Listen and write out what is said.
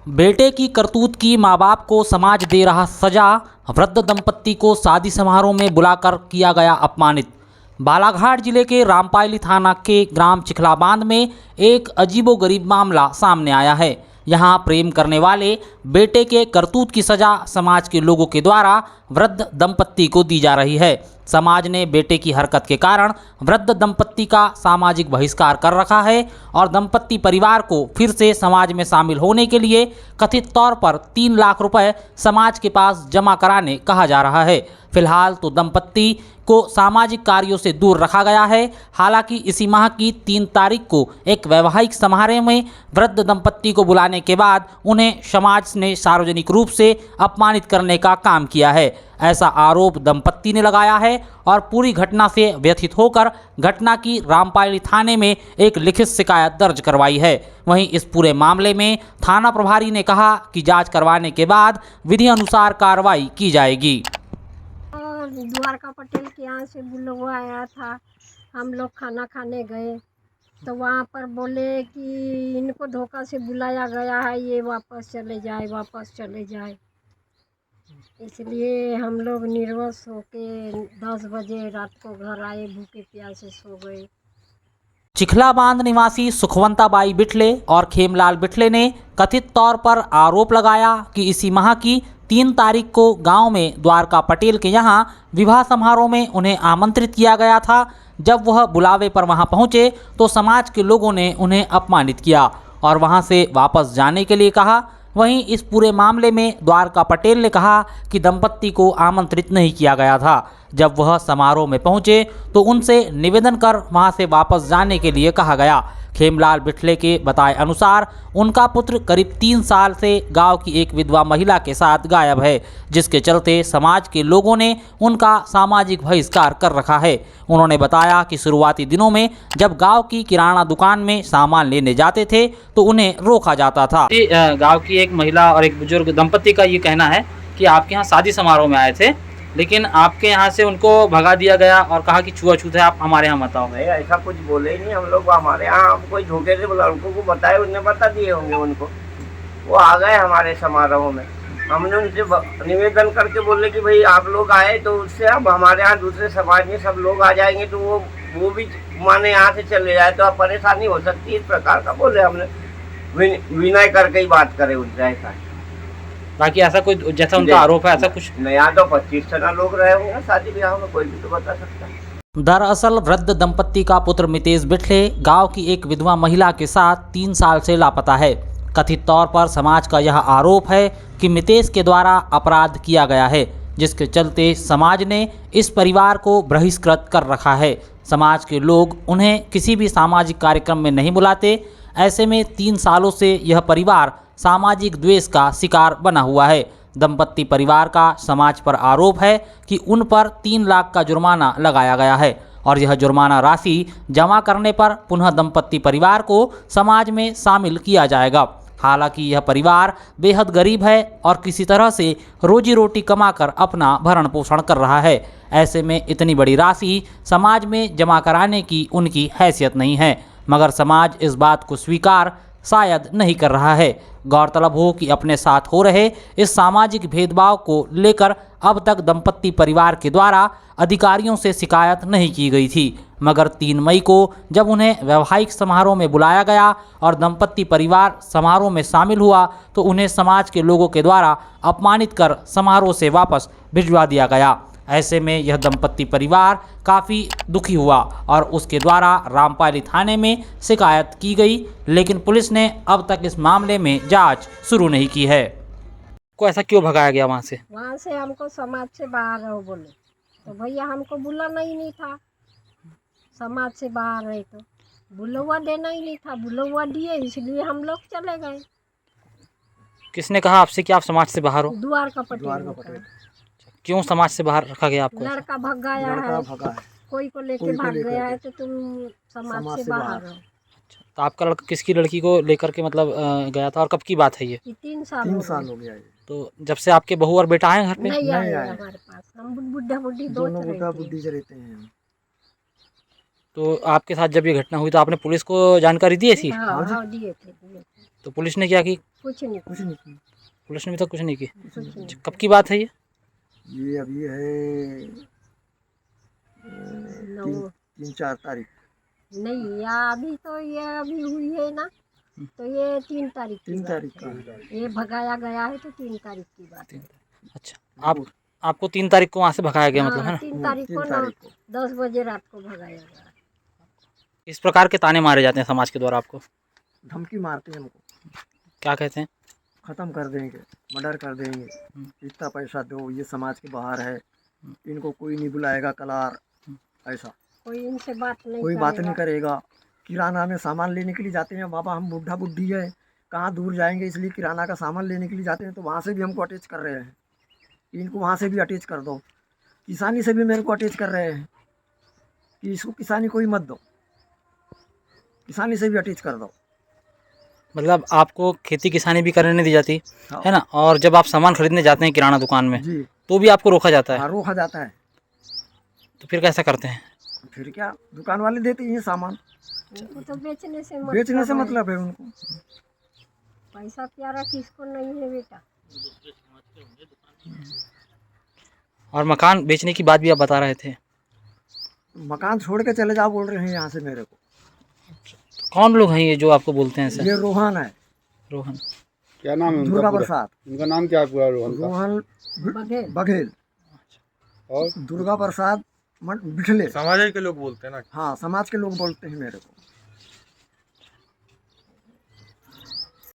बेटे की करतूत की माँ बाप को समाज दे रहा सजा। वृद्ध दंपत्ति को शादी समारोह में बुलाकर किया गया अपमानित। बालाघाट जिले के रामपायली थाना के ग्राम चिखलाबांध में एक अजीबोगरीब मामला सामने आया है। यहां प्रेम करने वाले बेटे के करतूत की सजा समाज के लोगों के द्वारा वृद्ध दंपत्ति को दी जा रही है। समाज ने बेटे की हरकत के कारण वृद्ध दंपत्ति का सामाजिक बहिष्कार कर रखा है और दंपत्ति परिवार को फिर से समाज में शामिल होने के लिए कथित तौर पर 3 लाख रुपए समाज के पास जमा कराने कहा जा रहा है। फिलहाल तो दंपत्ति को सामाजिक कार्यों से दूर रखा गया है। हालांकि इसी माह की 3 तारीख को एक वैवाहिक समारोह में वृद्ध दंपत्ति को बुलाने के बाद उन्हें समाज ने सार्वजनिक रूप से अपमानित करने का काम किया है। ऐसा आरोप दंपत्ति ने लगाया है और पूरी घटना से व्यथित होकर घटना की रामपायली थाने में एक लिखित शिकायत दर्ज करवाई है। वहीं इस पूरे मामले में थाना प्रभारी ने कहा कि जांच करवाने के बाद विधि अनुसार कार्रवाई की जाएगी। द्वारका पटेल के यहाँ से बुलवा आया था। हम लोग खाना खाने गए तो वहाँ पर बोले कि इनको धोखा से बुलाया गया है, ये वापस चले जाए, वापस चले जाए। इसलिए हम लोग निर्वश होके 10 बजे रात को घर आए, भूखे प्यासे सो गए। चिखलाबांध निवासी सुखवंताबाई बिठले और खेमलाल बिठले ने कथित तौर पर आरोप लगाया कि इसी माह की 3 तारीख को गांव में द्वारका पटेल के यहां विवाह समारोह में उन्हें आमंत्रित किया गया था। जब वह बुलावे पर वहां पहुंचे तो समाज के लोगों ने उन्हें अपमानित किया और वहां से वापस जाने के लिए कहा। वहीं इस पूरे मामले में द्वारका पटेल ने कहा कि दंपत्ति को आमंत्रित नहीं किया गया था। जब वह समारोह में पहुंचे तो उनसे निवेदन कर वहां से वापस जाने के लिए कहा गया। खेमलाल बिठले के बताए अनुसार उनका पुत्र करीब 3 साल से गांव की एक विधवा महिला के साथ गायब है, जिसके चलते समाज के लोगों ने उनका सामाजिक बहिष्कार कर रखा है। उन्होंने बताया कि शुरुआती दिनों में जब गांव की किराना दुकान में सामान लेने जाते थे तो उन्हें रोका जाता था। गांव की एक महिला और एक बुजुर्ग दंपत्ति का ये कहना है कि आपके यहाँ शादी समारोह में आए थे, लेकिन आपके यहाँ से उनको भगा दिया गया और कहा कि छुआछूत है, आप हमारे यहाँ मत आओ। नहीं, ऐसा कुछ बोले ही नहीं। हम लोग हमारे यहाँ कोई धोखे से लड़कों को बताए, उन्हें बता दिए होंगे उनको। वो आ गए हमारे समारोह में। हमने उनसे निवेदन करके बोले कि भाई आप लोग आए तो उससे अब हमारे यहाँ दूसरे समाज में सब लोग आ जाएंगे तो वो भी माने यहाँ से चले जाए तो अब परेशानी हो सकती है। इस प्रकार का बोले हमने विनय करके ही बात करे उनसे। ऐसा बाकी ऐसा कोई जैसा उनका आरोप है ऐसा कुछ नहीं। यहाँ तो 25 जना लोग रहे होंगे शादी ब्याह में, कोई भी तो बता सकता है। दरअसल वृद्ध दंपत्ति का पुत्र मितेश बिठले गांव की एक विधवा महिला के साथ 3 साल से लापता है। कथित तौर पर समाज का यह आरोप है कि मितेश के द्वारा अपराध किया गया है, जिसके चलते समाज ने इस परिवार को बहिष्कृत कर रखा है। समाज के लोग उन्हें किसी भी सामाजिक कार्यक्रम में नहीं बुलाते। ऐसे में 3 सालों से यह परिवार सामाजिक द्वेष का शिकार बना हुआ है। दंपत्ति परिवार का समाज पर आरोप है कि उन पर 3 लाख का जुर्माना लगाया गया है और यह जुर्माना राशि जमा करने पर पुनः दंपत्ति परिवार को समाज में शामिल किया जाएगा। हालांकि यह परिवार बेहद गरीब है और किसी तरह से रोजी रोटी कमाकर अपना भरण पोषण कर रहा है। ऐसे में इतनी बड़ी राशि समाज में जमा कराने की उनकी हैसियत नहीं है, मगर समाज इस बात को स्वीकार शायद नहीं कर रहा है। गौरतलब हो कि अपने साथ हो रहे इस सामाजिक भेदभाव को लेकर अब तक दंपत्ति परिवार के द्वारा अधिकारियों से शिकायत नहीं की गई थी, मगर 3 मई को जब उन्हें वैवाहिक समारोह में बुलाया गया और दंपत्ति परिवार समारोह में शामिल हुआ तो उन्हें समाज के लोगों के द्वारा अपमानित कर समारोह से वापस भिजवा दिया गया। ऐसे में यह दंपत्ति परिवार काफ़ी दुखी हुआ और उसके द्वारा रामपायली थाने में शिकायत की गई, लेकिन पुलिस ने अब तक इस मामले में जांच शुरू नहीं की है। को ऐसा क्यों भगाया गया वहाँ से? वहाँ से हमको समाज से बाहर रहो बोले तो भैया हमको बुलाना ही नहीं था। समाज से बाहर रहे तो बुलवा देना ही नहीं था, बुलवा दिए इसलिए हम लोग चले गए। किसने कहा आपसे कि आप समाज से बाहर हो? द्वारका पटेल। क्यों समाज से बाहर रखा गया आपको? लड़का भग गया है, कोई को लेके भाग गया है तो तुम समाज से बाहर हो। तो आपका लड़का किसकी लड़की को लेकर के मतलब गया था और कब की बात है ये? 3 साल हो गया। तो जब से आपके बहू और बेटा आए घर पे? नहीं आए हमारे पास। हम बुढ़ा बुढ़ी दोनों रहते हैं। तो आपके साथ जब ये घटना हुई तो आपने पुलिस को जानकारी दी थी? हाँ, दिए थे। तो पुलिस ने क्या की? कुछ नहीं कुछ नहीं की। पुलिस ने भी तो कुछ नहीं की। कुछ नहीं। कब की बात है ये? ये अभी है लो, 3-4 तारीख। नहीं या अभी तो ये अभी हुई है ना, तो ये 3 तारीख की 3 बात तारीख है। का। ये भगाया गया है तो 3 तारीख की बात है। अच्छा, आपको 3 तारीख को वहाँ से भगाया गया मतलब, है हाँ, ना? 3 तारीख 3 को तारीख को 10 बजे रात को भगाया गया। इस प्रकार के ताने मारे जाते हैं समाज के द्वारा आपको? धमकी मारते हैं हमको, क्या कहते हैं? ख़त्म कर देंगे, मर्डर कर देंगे, इतना पैसा दो, ये समाज के बाहर है, इनको कोई नहीं बुलाएगा कलार, ऐसा कोई इनसे बात नहीं कोई बात नहीं करेगा। करेगा। किराना में सामान लेने के लिए जाते हैं, बाबा हम बुढ़ा बुढ़ी है, कहाँ दूर जाएंगे, इसलिए किराना का सामान लेने के लिए जाते हैं, तो वहाँ से भी हमको अटैच कर रहे हैं, इनको वहाँ से भी अटैच कर दो। किसानी से भी मेरे को अटैच कर रहे हैं कि इसको किसानी कोई मत दो, किसानी से भी अटैच कर दो। मतलब आपको खेती किसानी भी करने नहीं दी जाती, हाँ। है ना? और जब आप सामान खरीदने जाते हैं किराना दुकान में, जी तो भी आपको रोका जाता है। हाँ, रोका जाता है। तो फिर कैसा करते हैं? फिर क्या, दुकान वाले देते ही हैं सामान, उनको तो बेचने से बेचने से है। मतलब है उनको। पैसा प्यारा किसको नहीं है बेटा। और मकान बेचने की बात भी आप बता रहे थे, मकान छोड़ के चले जाओ बोल रहे हैं यहाँ से मेरे को। तो कौन लोग हैं ये जो आपको बोलते हैं ऐसा? ये रोहन है, रोहन। क्या नाम है उनका दुर्गा पूरा? प्रसाद, उनका नाम क्या है पूरा रोहन का? रोहन बघेल। बघेल, और दुर्गा प्रसाद बिठले। समाज के लोग बोलते हैं ना। हाँ, समाज के लोग बोलते हैं मेरे को।